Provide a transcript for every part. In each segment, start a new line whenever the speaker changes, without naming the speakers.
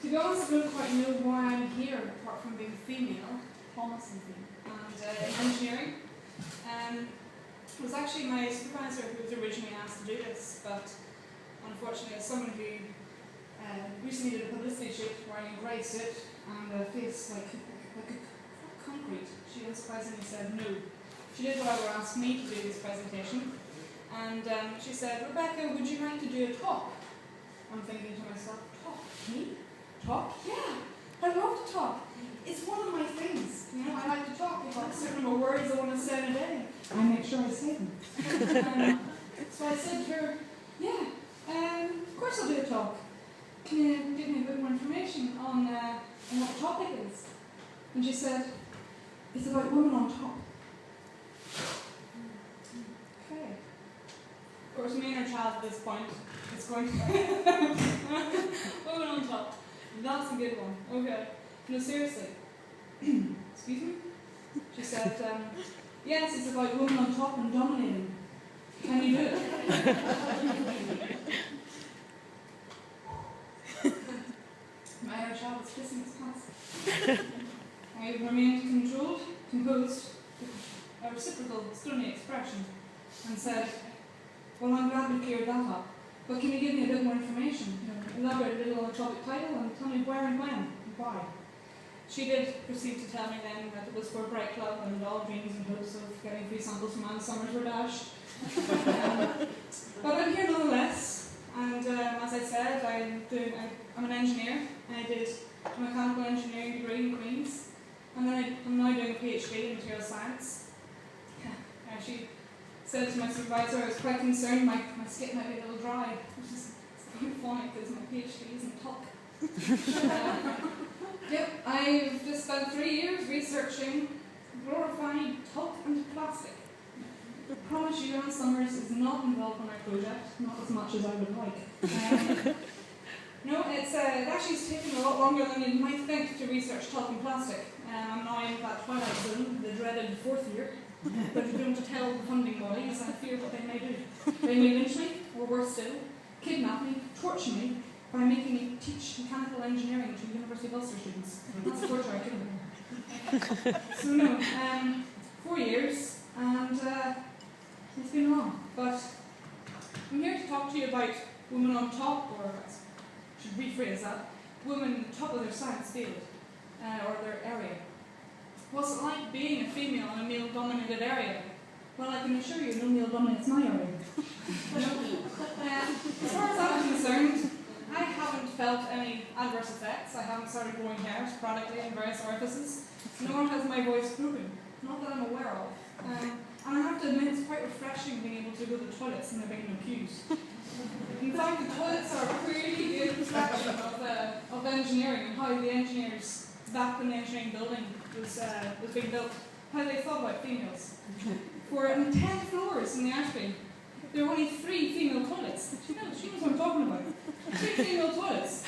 To be honest, I don't quite know why I'm here, apart from being female, Thomas and female, and engineering. It was actually my supervisor who was originally asked to do this, but unfortunately, as someone who recently did a publicity shoot wearing a grey suit and a face like a concrete, she unsurprisingly said no. She did, however, ask me to do this presentation, and she said, "Rebecca, would you like to do a talk?" I'm thinking to myself, talk? Me? Talk? Yeah, I love to talk. It's one of my things. You know, I like to talk. I've got a certain number of words I want to say in a day. I make sure I say them. So I said to her, yeah, of course I'll do a talk. Can you give me a bit more information on what the topic is? And she said, it's about women on top. Okay. Of course, me and her child at this point is going to women on top. That's a good one. Okay. No, seriously. Excuse me? She said, yes, it's about women on top and dominating. Can you do it? My inner child is kissing its pants. I remained controlled, composed, a reciprocal, stony expression, and said, well, I'm glad we cleared that up. But can you give me a bit more information? Elaborate a little on the topic title and tell me where and when and why. She did proceed to tell me then that it was for a bright club and all dreams and hopes of getting free samples from Anne Summers were dashed. But I'm here nonetheless, and as I said, I'm an engineer, and I did a mechanical engineering degree in Queen's, and then I'm now doing a PhD in material science. I actually said to my supervisor I was quite concerned my skit might be a little dry, which is quite funny because my PhD isn't talk. Yep, I've just spent 3 years researching glorified talc and plastic. I promise you, Anne Summers is not involved in our project, not as much as I would like. No, it actually has taken a lot longer than you might think to research talc and plastic. I'm now in that twilight zone, the dreaded 4th year. But if you don't tell the funding bodies, I fear what they may do. They may lynch me, or worse still, kidnap me, torture me, by making me teach mechanical engineering to University of Ulster students. That's the torture I couldn't. So no, 4 years, and it's been long. But I'm here to talk to you about women on top, or I should rephrase that, women top of their science field, or their area. What's it like being a female in a male-dominated area? Well, I can assure you, no male dominates my area. As far as I'm concerned, I haven't felt any adverse effects. I haven't started growing hair sporadically in various orifices, nor has my voice broken, not that I'm aware of. And I have to admit, it's quite refreshing being able to go to the toilets and there being no queues. In fact, the toilets are a pretty good reflection of engineering and how the engineers back when the engineering building was being built, how they thought about females. For 10 floors in the Ashby, there were only 3 female toilets. She knows what I'm talking about. 3 female toilets.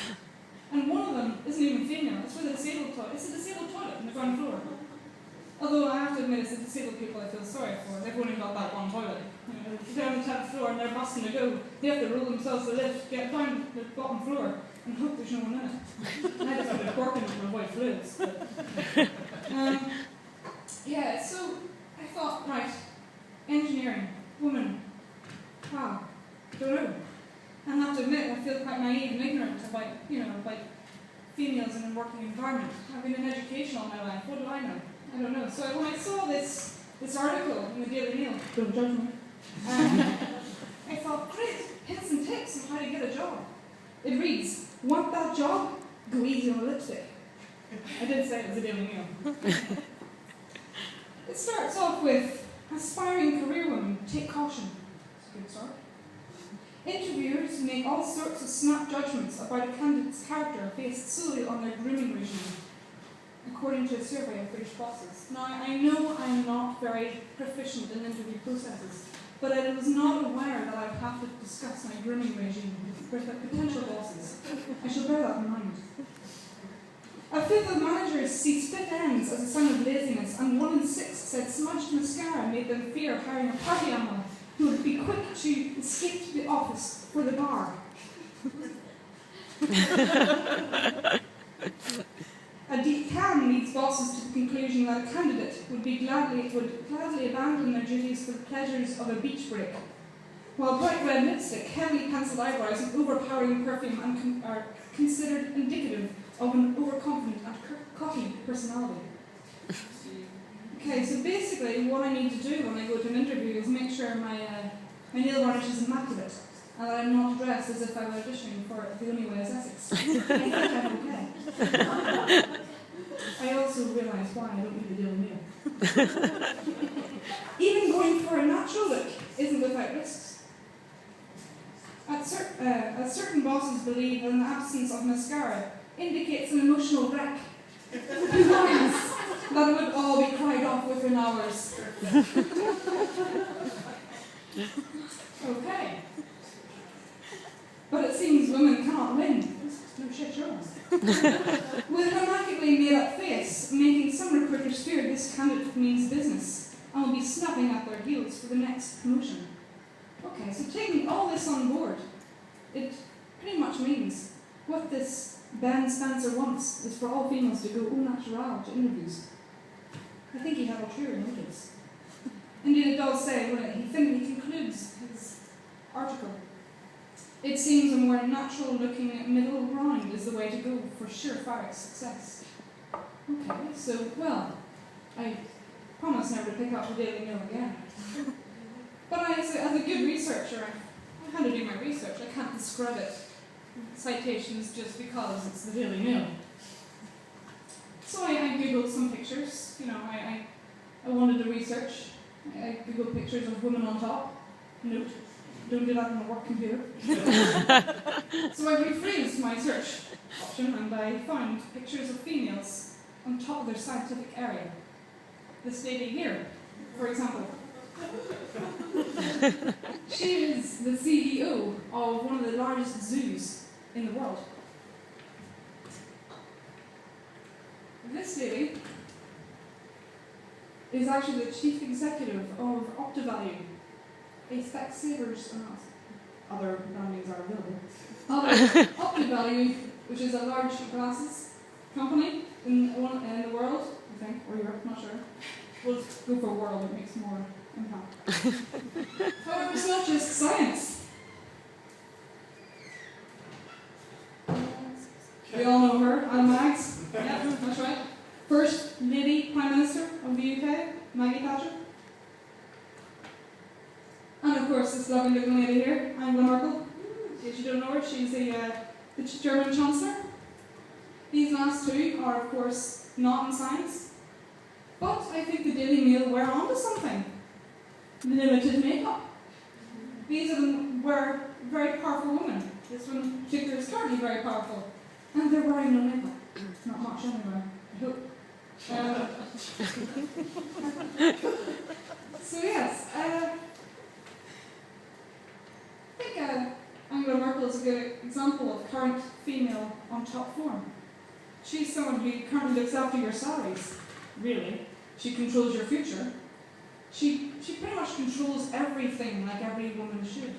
And one of them isn't even female. It's for the disabled toilet. It's a disabled toilet on the ground floor. Although I have to admit, it's the disabled people I feel sorry for. They've only got that one toilet. If they're on the 10th floor and they're busting to go, they have to roll themselves to the lift, get down to the bottom floor, and hope there's no one in it. And I just have to work in it to avoid fluids. Yeah, so I thought, right, engineering, woman, wow, don't know. I have to admit, I feel quite naive and ignorant about, about females in a working environment. I've been in education all my life. What do I know? I don't know. So when I saw this article in the Daily Mail, don't judge me, I thought, great, hints and tips on how to get a job. It reads, want that job? Go easy on the lipstick. I did say it was a Daily Mail. It starts off with, aspiring career women, take caution. That's a good start. Interviewers make all sorts of snap judgments about a candidate's character based solely on their grooming regime, according to a survey of British bosses. Now, I know I'm not very proficient in interview processes, but I was not aware that I would have to discuss my grooming regime with potential bosses. I shall bear that in mind. A fifth of managers see split ends as a sign of laziness, and 1 in 6 said smudged mascara made them fear hiring a party animal who would be quick to escape to the office for the bar. that a candidate would gladly abandon their duties for the pleasures of a beach break, while bright red lipstick, heavily penciled eyebrows, and overpowering perfume are considered indicative of an overconfident and cocky personality. Okay, so basically what I need to do when I go to an interview is make sure my nail varnish is immaculate, and that I'm not dressed as if I were auditioning for The Only Way is Essex. I think I'm okay. I also realise why I don't need the Daily Mail. Even going for a natural look isn't without risks. As certain bosses believe that an absence of mascara indicates an emotional wreck, lines that would all be cried off within hours. Okay. But it seems women cannot win. No shit, sure. With an immaculately made-up face, making some recruiters fear this candidate means business and will be snapping at their heels for the next promotion. Okay, so taking all this on board, it pretty much means what this Ben Spencer wants is for all females to go au naturel to interviews. I think he had ulterior motives. Indeed, it does say, when he concludes his article, it seems a more natural-looking middle ground is the way to go for surefire success. Okay, so, well, I promise never to pick up the Daily Mail again. But as a good researcher, I had to do my research. I can't discredit citations just because it's the Daily Mail. So I googled some pictures. You know, I wanted to research. I googled pictures of women on top. Note, don't do that on a work computer. So I rephrased my search option and I found pictures of females on top of their scientific area. This lady here, for example. She is the CEO of one of the largest zoos in the world. This lady is actually the chief executive of Optivalue, a Specsavers, other brandings are available. Optivalue, which is a large glasses company in the world, I think, or Europe, not sure. We'll go for world, it makes more impact. However, it's not just science. We all know her, Anna Maggs. Yeah, that's right. First Lady Prime Minister of the UK, Maggie Thatcher. And of course, this lovely looking lady here, Angela Merkel. In case you don't know her, she's the German Chancellor. These last two are, of course, not in science. But I think the Daily Mail were onto something. Limited makeup. These of them were very powerful women. This one in particular is currently very powerful. And they're wearing no makeup. Not much anyway, I hope. So yes, I think Angela Merkel is a good example of current female on top form. She's someone who currently looks after your salaries, really. She controls your future. She pretty much controls everything like every woman should.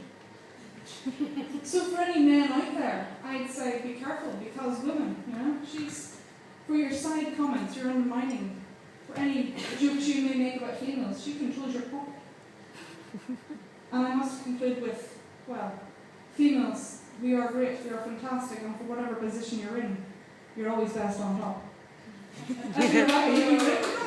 So for any men out there, I'd say be careful, because women, you know, she's, for your side comments, your undermining, for any jokes you may make about females, she controls your pocket. And I must conclude with, well, females, we are great, we are fantastic, and for whatever position you're in, you're always best on top. And you're right, you're right.